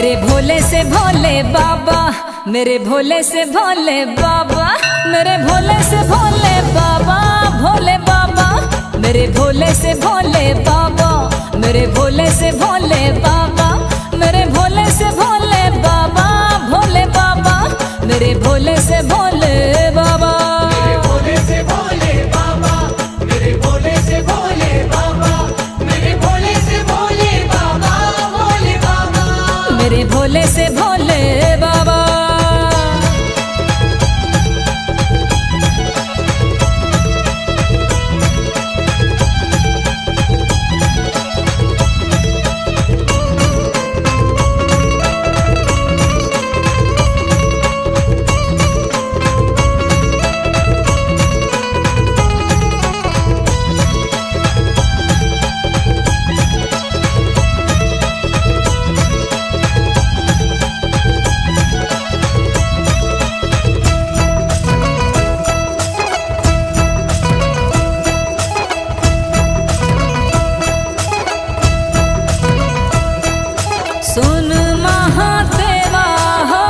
मेरे भोले से भोले बाबा, मेरे भोले से भोले बाबा, मेरे भोले से भोले बाबा, भोले बाबा, मेरे भोले से भोले बाबा, मेरे भोले से भोले बाबा, मेरे भोले से भोले बाबा, भोले बाबा, मेरे भोले से भोले बाबा, मेरे भोले से भोले बाबा, मेरे भोले से भोले बाबा, मेरे भोले से भोले बाबा, भोले बाबा, मेरे भोले से भोले बाबा। सुन महादेवा हो,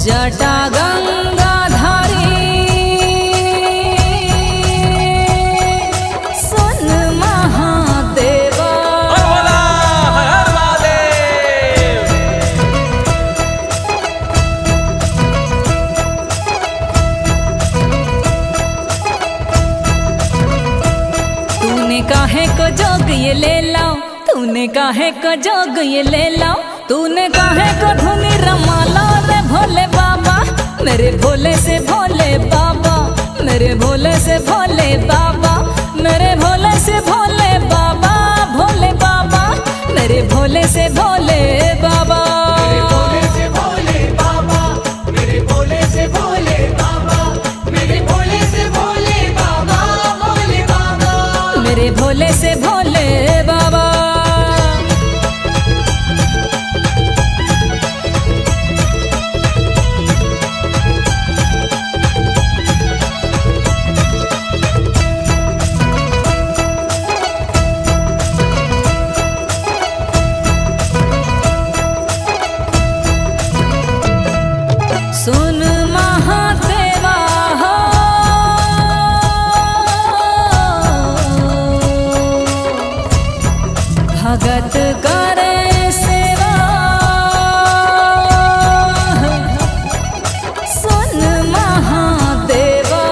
जटा गंगाधारी, सुन महादेवा, तूने काहे को जोग ये ले लाओ, तूने काहे को जोग ये ले लाओ, तूने काहे को धुनी रमा लाओ रे भोले बाबा, मेरे भोले से भोले बाबा, मेरे भोले से भोले बाबा, मेरे भोले से भोले बाबा, भोले बाबा, मेरे भोले से भोले बाबा, मेरे भोले से भोले बाबा, मेरे भोले से भोले बाबा, मेरे भोले से भोले बाबा, भोले बाबा, मेरे भोले से भोले बाबा। सुन महादेवा हो, भगत करे सेवा, सुन महादेवा,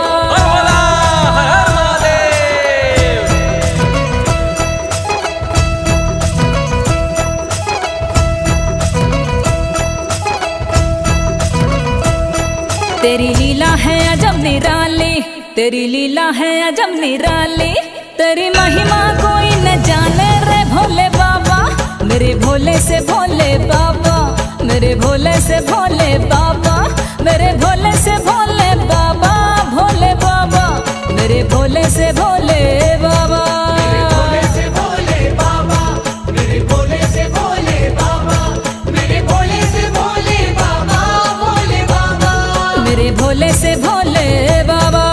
तेरी लीला है अजब निराली, तेरी लीला है अजब निराली, तेरी महिमा कोई न जाने रे भोले बाबा, मेरे भोले से भोले बाबा, मेरे भोले से भोले बाबा, मेरे भोले से भोले बाबा, भोले बाबा, मेरे भोले से भोले बाबा, मेरे भोले से भोले बाबा, मेरे भोले से भोले बाबा, मेरे भोले से भोले बाबा, भोले बाबा, मेरे भोले से भोले बाबा।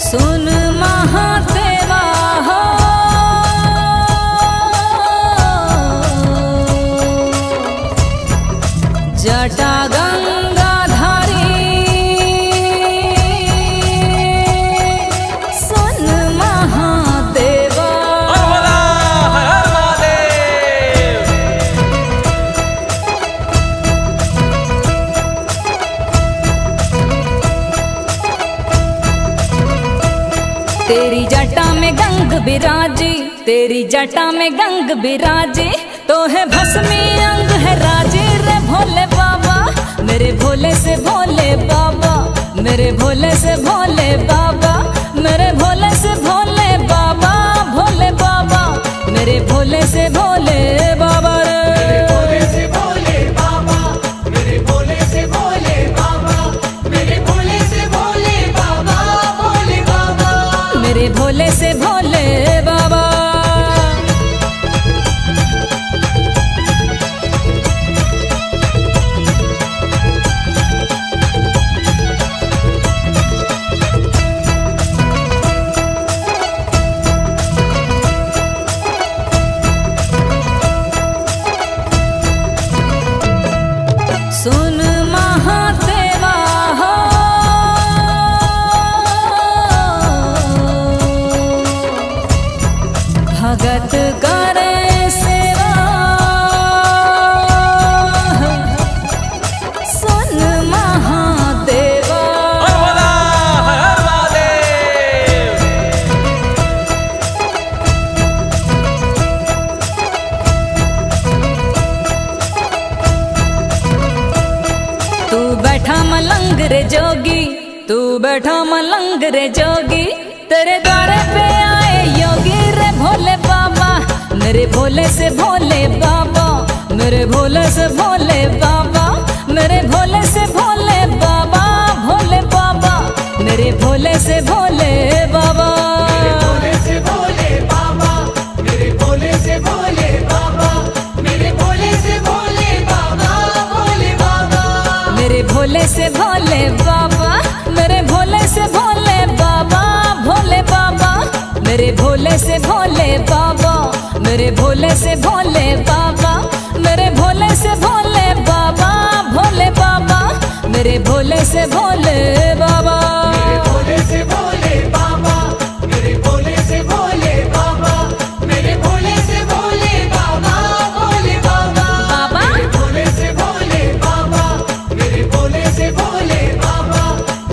सुन महादेवा हो, जटा गंगाधारी, सुन महादेवा, तेरी जटा में गंग बिराजी, तेरी जटा में गंग बिराजी, तो है भस्मी अंग है राजे रे भोले बाबा, मेरे भोले से भोले बाबा, मेरे भोले से भोले बाबा, मेरे भोले से भोले बाबा, भोले बाबा, मेरे भोले से भोले बाबा रे। भोले से भोले बाबा, मेरे भोले से भोले बाबा, मेरे भोले से भोले बाबा, भोले बाबा, मेरे भोले से भोले बाबा। सुन महादेवा हो, भगत करे सेवा, सुन महादेवा। तू बैठा मलंग रे जोगी, तू बैठा मलंग रे जोगी, तेरे द्वारे पे आए योगी रे भोले बाबा, मेरे भोले से भोले बाबा, मेरे भोले से भोले बाबा, मेरे भोले से भोले बाबा, भोले बाबा, मेरे भोले से भोले बाबा। भोले से भोले बाबा, मेरे भोले से भोले बाबा, मेरे भोले से भोले बाबा, भोले बाबा, मेरे भोले से भोले बाबा, मेरे भोले से भोले बाबा, भोले बाबा, मेरे भोले से भोले बाबा, मेरे भोले से भोले बाबा, मेरे भोले से भोले बाबा, भोले बाबा, मेरे भोले से भोले बाबा। भोले से भोले बाबा, मेरे भोले से भोले बाबा, मेरे भोले से भोले बाबा, भोले बाबा, बाबा भोले से भोले बाबा, मेरे भोले से भोले बाबा,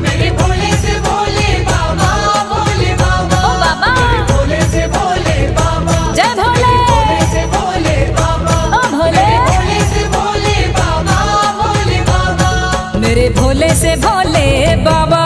मेरे भोले से भोले बाबा, भोले बाबा, ओ बाबा भोले से भोले बाबा, जय भोले, भोले से भोले बाबा, ओ भोले, भोले से भोले बाबा, भोले बाबा, मेरे भोले से भोले बाबा।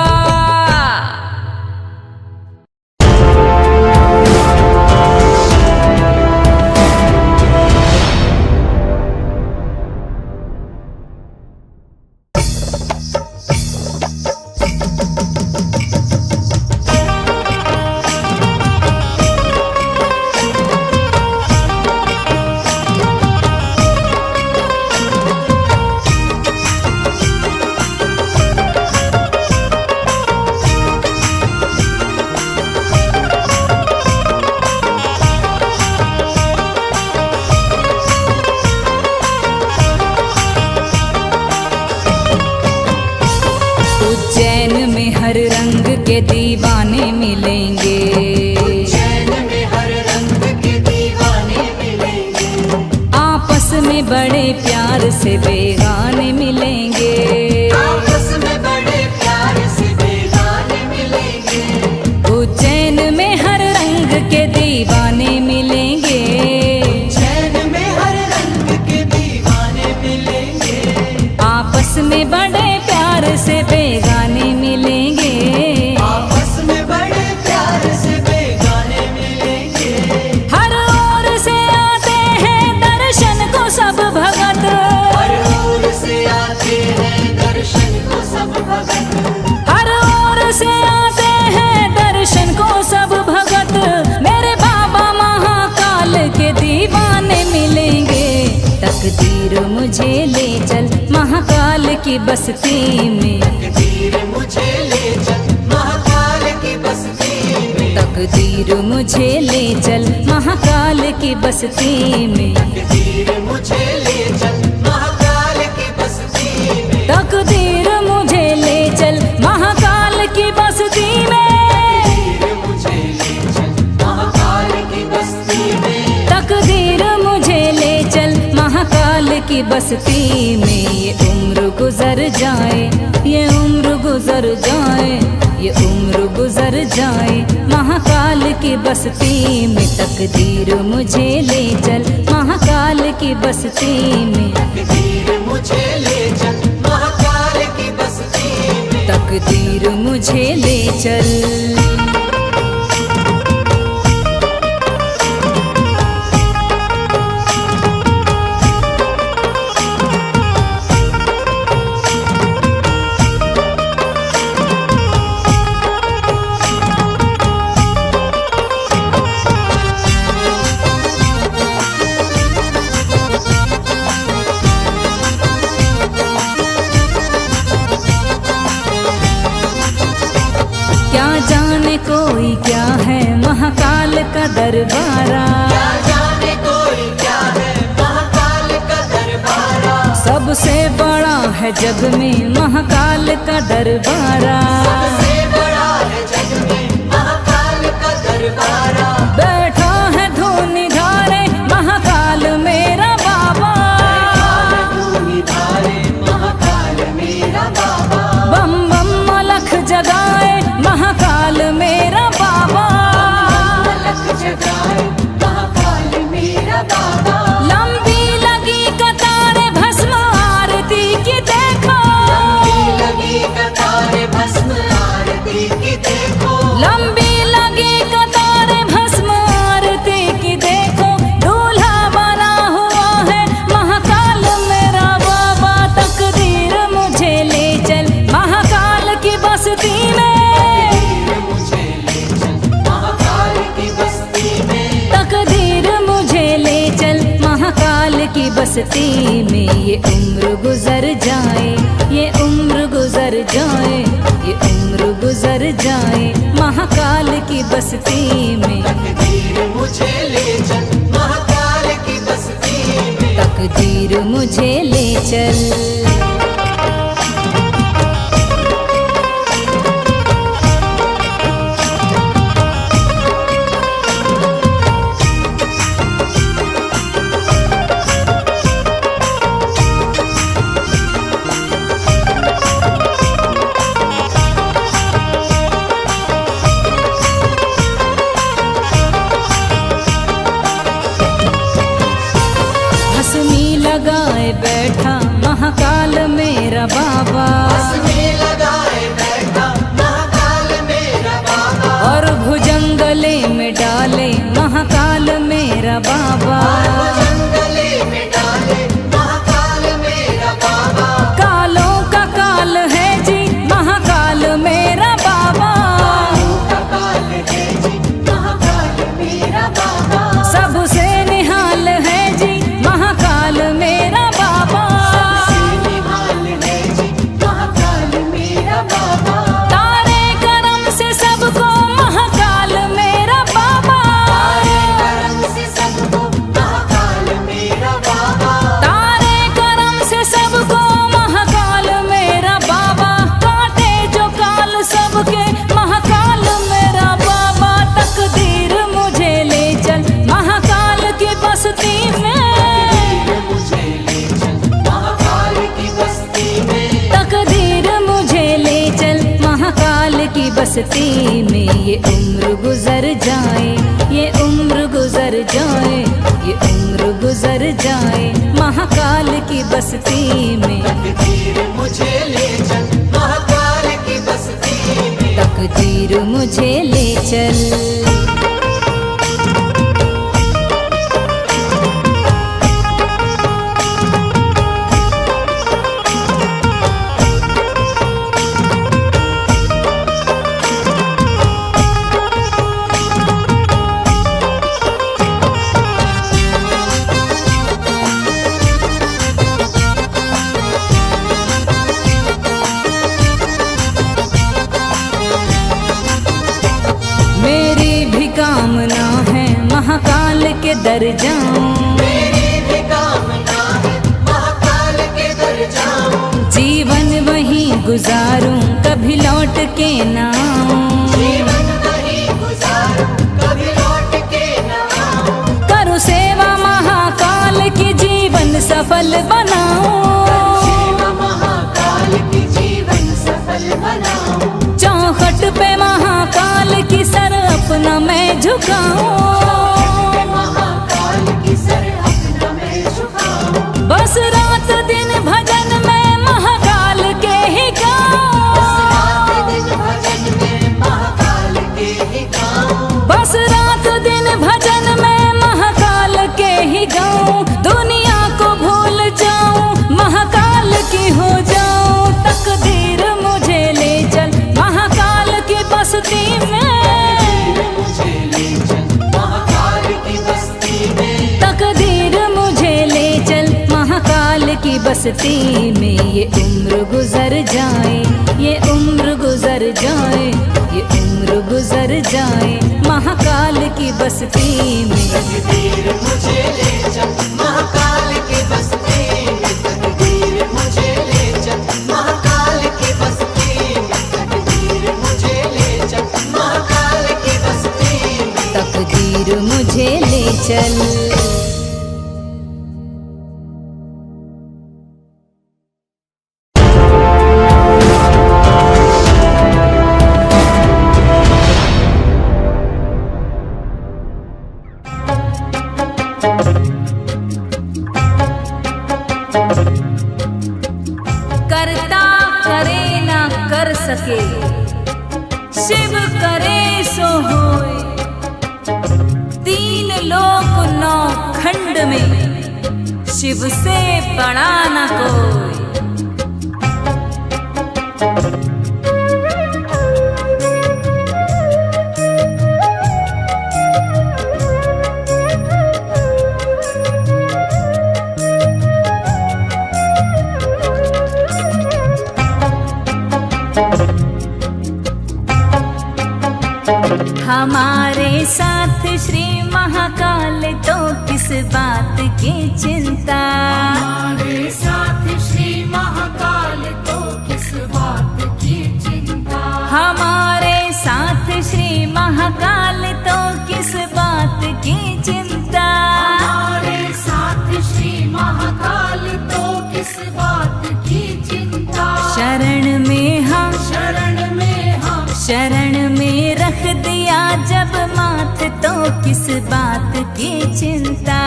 उज्जैन में हर रंग के दीवाने मिलेंगे, चैन में हर रंग के दीवाने मिलेंगे, आपस में बड़े प्यार से बेगाने मिलेंगे, आपस में बड़े प्यार से बेगाने मिलेंगे, उज्जैन में हर रंग के दीवाने मिलेंगे, चैन में हर रंग के दीवाने मिलेंगे, आपस में बड़े प्यार से बेगाने मिलेंगे, आपस में बड़े प्यार से बेगाने मिलेंगे, हर ओर से आते हैं दर्शन को सब भगत, हर ओर से आते हैं दर्शन को सब भगत, हर ओर से आते हैं दर्शन को सब भगत, मेरे बाबा महाकाल के दीवाने मिलेंगे, तकदीर मुझे ले चल महाकाल की बस्ती में, तकदीर मुझे ले चल महाकाल की बस्ती में, तकदीर मुझे ले चल महाकाल की बस्ती में, तकदीर मुझे ले चल महाकाल की बस्ती में, तकदीर मुझे ले चल महाकाल की बस्ती में, तकदीर मुझे ले चल महाकाल की बस्ती में, तकदीर मुझे ले चल महाकाल की बस्ती में। ये उम्र गुजर जाए, ये उम्र गुजर जाए, ये उम्र गुजर जाए महाकाल की बस्ती में। तकदीर मुझे ले चल महाकाल की बस्ती में। तकदीर मुझे ले चल महाकाल की बस्ती में। तकदीर मुझे ले चल। क्या जाने कोई क्या है महाकाल का दरबारा। क्या जाने कोई क्या है महाकाल का दरबारा। सबसे बड़ा है जग में महाकाल का दरबारा। सबसे बड़ा है जग में महाकाल का दरबारा। बैठा है धूनी धारे महाकाल मेरा बाबा। धूनी धारे महाकाल मेरा बाबा। बम बम मलख जगाए महाकाल मेरा बाबा। मलक जगाए महाकाल मेरा बाबा। लंबी लगी कतारें भस्म आरती की देखो। लंबी लगी कतारें भस्म आरती की देखो। लंबी लगी कतारें भस्म आरती की देखो। दूल्हा बना हुआ है महाकाल मेरा बाबा। तकदीर मुझे ले चल महाकाल की बस्ती में। तकदीर मुझे ले चल महाकाल की बस्ती में। ये उम्र गुजर जाए ये उम्र गुजर जाए ये उम्र गुजर जाए महाकाल की बस्ती में। तकदीर मुझे ले चल महाकाल की बस्ती में। तकदीर मुझे ले चल। हंसनी लगाए बैठा महाकाल मेरा बाबा। हंसने लगाए बैठा महाकाल मेरा बाबा। और भुजंगले में डाले महाकाल मेरा बाबा। जंगले में डाले महाकाल मेरा बाबा। कालों का काल है जी महाकाल मेरा बाबा। का काल है जी महाकाल मेरा बाबा। सबसे निहाल है जी महाकाल मेरा बाबा। निहाल है जी महाकाल मेरा बाबा। तारे करम से सबको महाकाल मेरा बाबा। करम से सबको महाकाल मेरा बाबा। तारे करम से सबको महाकाल मेरा बाबा। काटे जो काल सबके महाकाल मेरा बाबा। तकदीर मुझे ले चल महाकाल की बस्ती में। मुझे ले चल महाकाल की बस्ती में। तकदीर मुझे ले चल महाकाल की बस्ती में। ये उम्र गुजर जाए ये उम्र गुजर जाए ये उम्र गुजर जाए महाकाल की बस्ती में। तकदीर मुझे ले चल महाकाल की बस्ती में। तकदीर मुझे ले चल। मेरी भी कामना है महाकाल के दर जाऊं। मेरी भी कामना है महाकाल के दर जाऊं। जीवन वहीं गुजारूं कभी लौट के ना आऊं। जीवन वहीं गुजारूं कभी लौट के न आऊं। करूं सेवा महाकाल की जीवन सफल बनाऊं। सेवा महाकाल की जीवन सफल बनाऊं। चौखट झुकाऊं, महाकाल की सर अपना मैं झुकाऊं। बस रात दिन भजन में महाकाल के ही गाऊं, रात दिन भजन में महाकाल के ही गाऊं। बस रात दिन भजन में महाकाल के ही गाऊं। दुनिया को भूल जाऊं, महाकाल की हो जाऊं। तकदीर मुझे ले चल महाकाल की बस्ती में, मुझे ले चल महाकाल की बस्ती में। तकदीर मुझे ले चल महाकाल की बस्ती में। ये उम्र गुजर जाए, ये उम्र गुजर जाए, ये उम्र गुजर जाए महाकाल की बस्ती में। तकदीर मुझे ले चल महाकाल की बस्ती में। तकदीर मुझे ले चल महाकाल की बस्ती में। तकदीर मुझे ले चल महाकाल की बस्ती में। तकदीर मुझे ले चल। करता करे ना कर सके, शिव करे सो होए। तीन लोक नौ खंड में, शिव से बड़ा न कोई। हमारे साथ श्री महाकाल तो किस बात की चिंता। हमारे साथ श्री महाकाल तो किस बात की चिंता। हमारे साथ श्री महाकाल तो किस बात की चिंता। हमारे साथ श्री महाकाल तो किस बात की चिंता। शरण में हम, शरण में हम, शरण में रख दिया जब माथ तो किस बात की चिंता।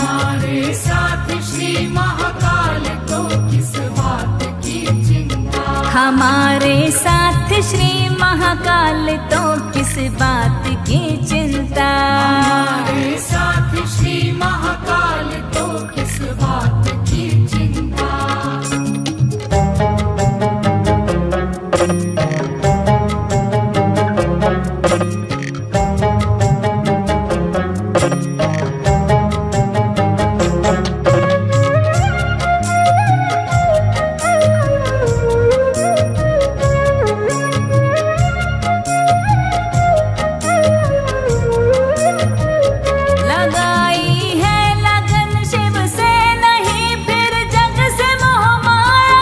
हमारे साथ श्री महाकाल तो किस बात की चिंता। हमारे साथ श्री महाकाल तो किस बात की चिंता। हमारे साथ श्री महाकाल तो किस बात की चिंता। लगाई है लगन शिव से नहीं फिर जग से मोह माया।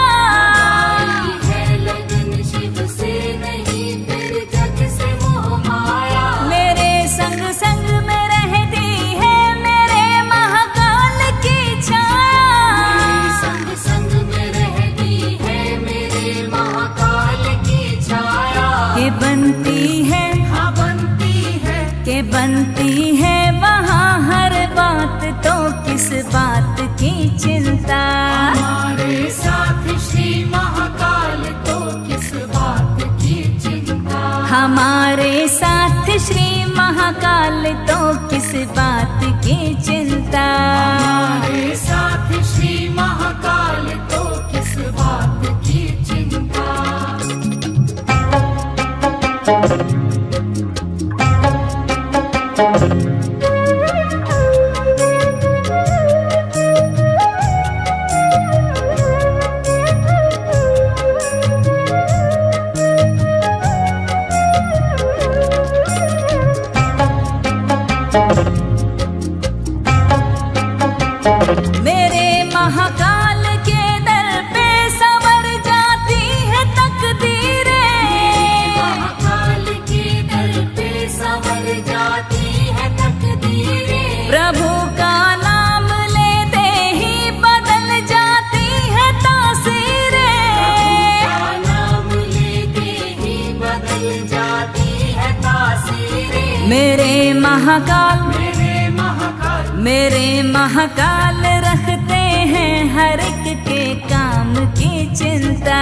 है लगन शिव से नहीं फिर जग से मोह माया। मेरे संग संग में रहती है मेरे महाकाल की छाया। संग संग में रहती है मेरे महाकाल की छाया। के बनती है, हाँ बनती है, के बनती है वहाँ हर बात तो किस बात की चिंता। हमारे साथ श्री महाकाल तो किस बात की चिंता। हमारे साथ श्री महाकाल तो किस बात की चिंता। हमारे साथ श्री महाकाल तो किस बात की चिंता। महाकाल, महाकाल, मेरे महाकाल रखते हैं हर एक के काम की चिंता।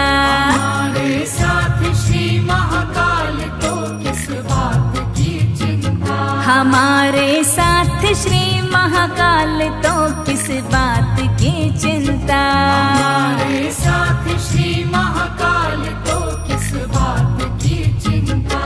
हमारे साथ श्री महाकाल तो किस बात की चिंता। हमारे साथ श्री महाकाल तो किस बात की चिंता। हमारे साथ श्री महाकाल तो किस बात की चिंता।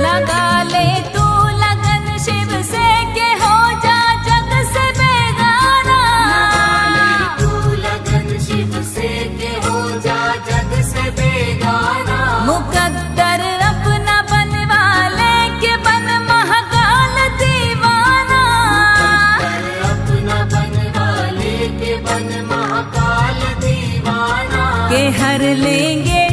लगा ले तू लगन शिव से के हो जा जग से बेगाना। तू लगन शिव से के हो जा जग से बेगाना। मुकद्दर अपना बनवा ले के बन महाकाल दीवाना। अपना बनवा ले के बन महाकाल दीवाना। के हर लेंगे,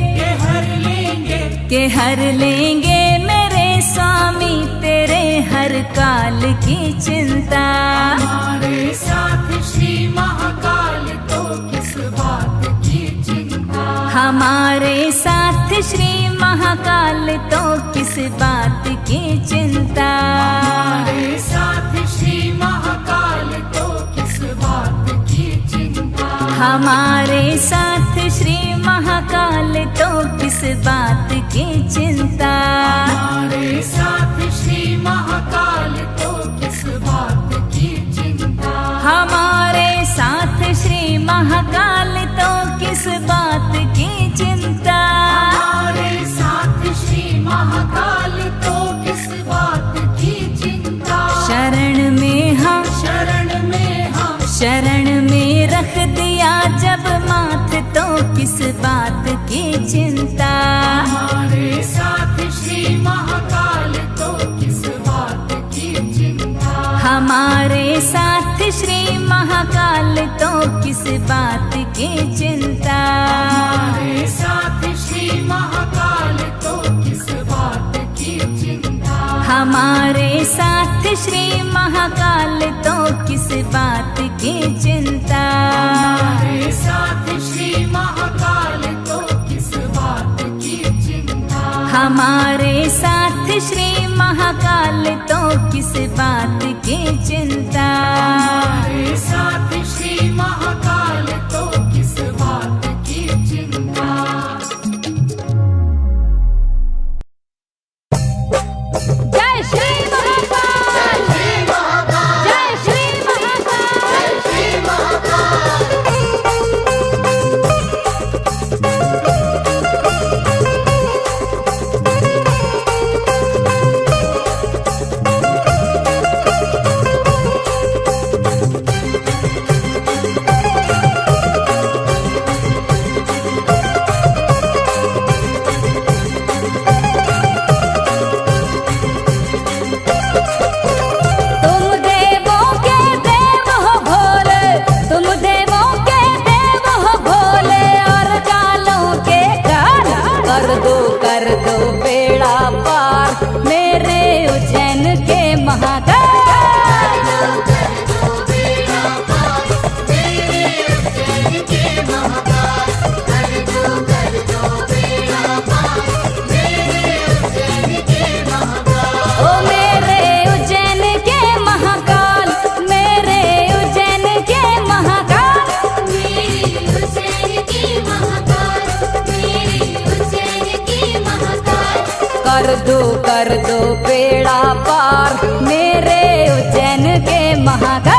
के हर लेंगे मेरे स्वामी तेरे हर काल की चिंता। हमारे साथ श्री महाकाल तो किस बात की चिंता। हमारे साथ श्री महाकाल तो किस बात की चिंता। हमारे साथ श्री महाकाल तो किस बात की चिंता। हमारे साथ श्री महाकाल तो किस बात की चिंता। हमारे साथ श्री महाकाल तो किस बात की चिंता। हमारे साथ श्री महाकाल तो किस बात की चिंता। हमारे साथ श्री महाकाल तो किस बात की चिंता। शरण में हम, शरण में हम, शरण में रख दिया जब माथ तो किस बात की चिंता। हमारे साथ श्री महाकाल तो किस बात की चिंता। हमारे साथ श्री महाकाल तो किस बात की चिंता। हमारे साथ श्री महाकाल तो किस बात की चिंता। हमारे साथ श्री महाकाल तो किस बात की चिंता। हमारे साथ श्री महाकाल तो किस बात की चिंता। हमारे साथ श्री महाकाल तो किस बात की चिंता। हमारे साथ श्री महाकाल तो किस बात की चिंता। जय श्री महाकाल, जय श्री महाकाल। कर दो बेड़ा पार मेरे उज्जैन के महाकाल। ओ मेरे उज्जैन के महाकाल, मेरे उज्जैन के महाकाल। मेरी उज्जैन की महाकाल, मेरी उज्जैन की महाकाल। कर दो बेड़ा पार मेरे उज्जैन के महाकाल।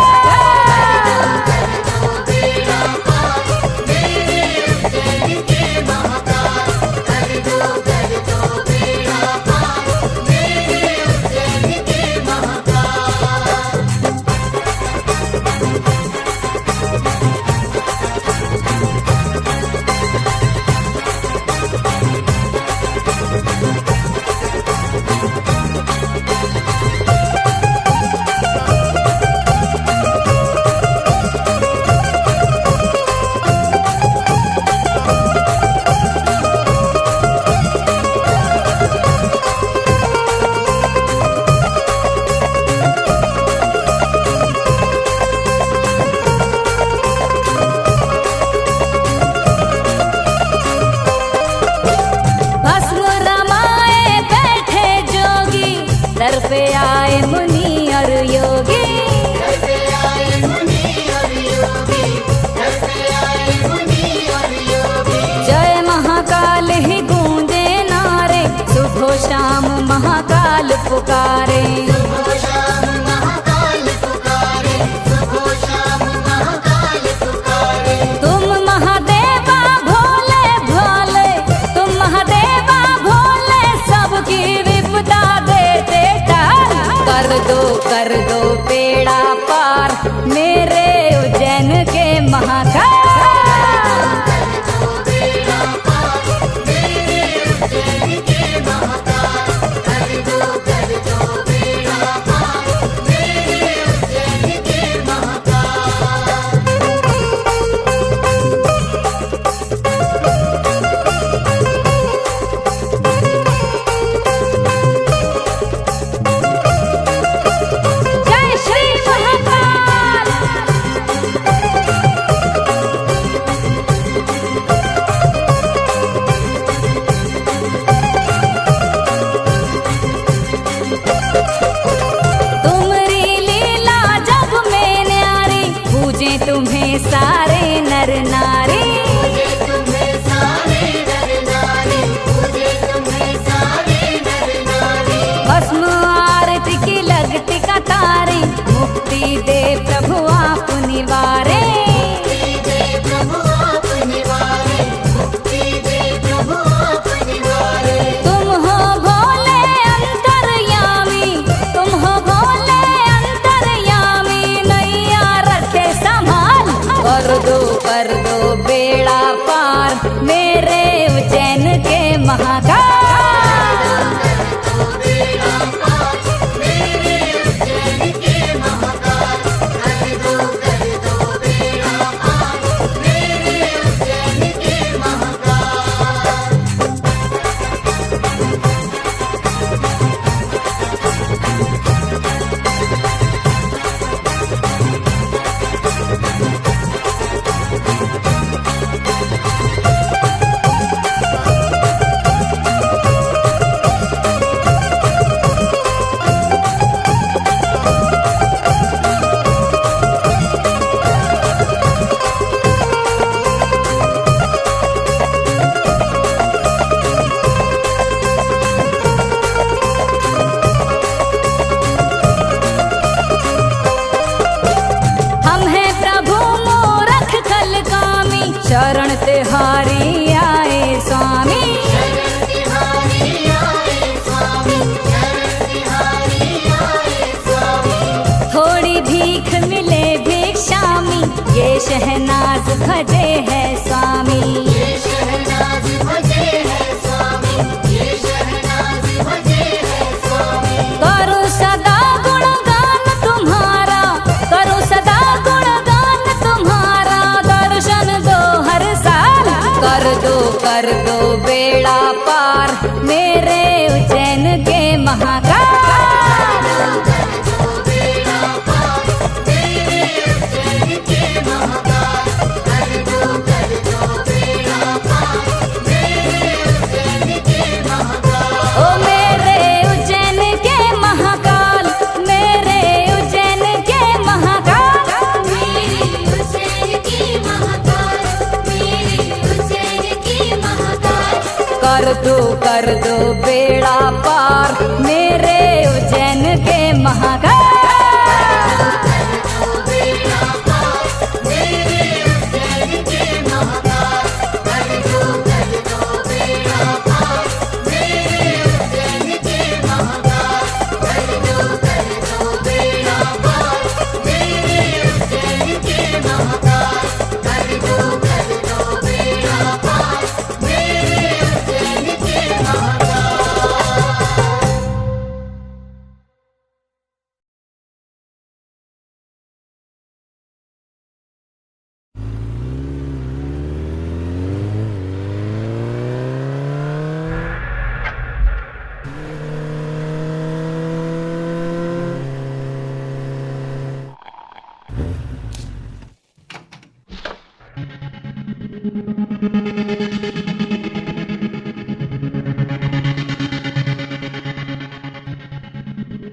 दर पे आए मुनि और योगी। घर पे आए मुनि और योगी, घर पे आए मुनि और योगी। जय महाकाल ही गूंजे नारे, सुबह शाम महाकाल पुकारे। सुबह शाम महाकाल पुकारे, सुबह शाम महाकाल पुकारे। तुम महादेवा भोले भोले, तुम महादेवा भोले, सबकी विपदा देते टाल। कर दो बेड़ा पार, मेरे उज्जैन के महाकाल। जय श्री महाकाल। तुमरी लीला जग में न्यारी, पूजे तुम्हें सारे नर नारी। पूजे तुम्हें सारे नर नारी, पूजे तुम्हें सारे नर नारी। भस्म आरती की लगती कतारी, मुक्ति दे प्रभु आप निवारे। मुक्ति दे प्रभु आप निवारे, मुक्ति दे प्रभु आप निवारे। तुम हो भोले अंतर्यामी, तुम हो भोले अंतर्यामी, नैया रखे संभाल। कर दो बेड़ा पार, मेरे उज्जैन के महाकाल। हम हैं प्रभु मूरख खलकामी, शरण तिहारी आए स्वामी। शरण तिहारी आए स्वामी, शरण तिहारी आए स्वामी। थोड़ी भीख मिले भिक्षामी, ये शहनाज भजे है स्वामी। ये शहनाज भजे है स्वामी, ये शहनाज भजे है स्वामी। करो सदा गुणगान तुम्हारा, करो सदा गुणगान तुम्हारा, दर्शन दो हर साल। कर दो बेड़ा पार, मेरे उज्जैन के महाकाल। ओ मेरे उज्जैन के महाकाल, मेरे उज्जैन के महाकाल। मेरी उज्जैन की महाकाल, मेरी उज्जैन की महाकाल। कर दो बेड़ा पार, मेरे उज्जैन के महाकाल।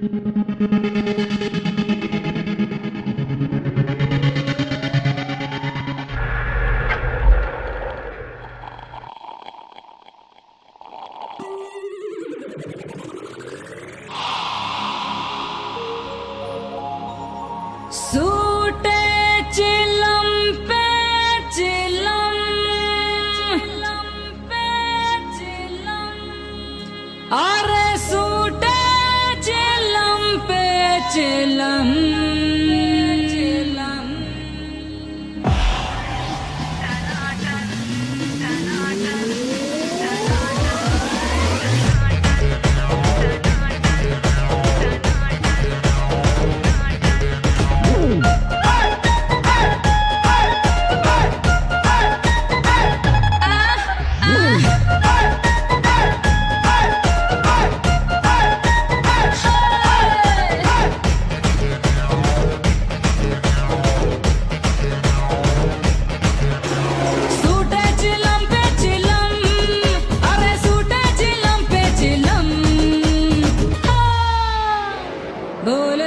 सूटे चिलम पे चिलम, अरे सूटे चिलम पे चिलम, सूटे चिलम पे चिलम, अरे सूटे चिलम पे चिलम, बोल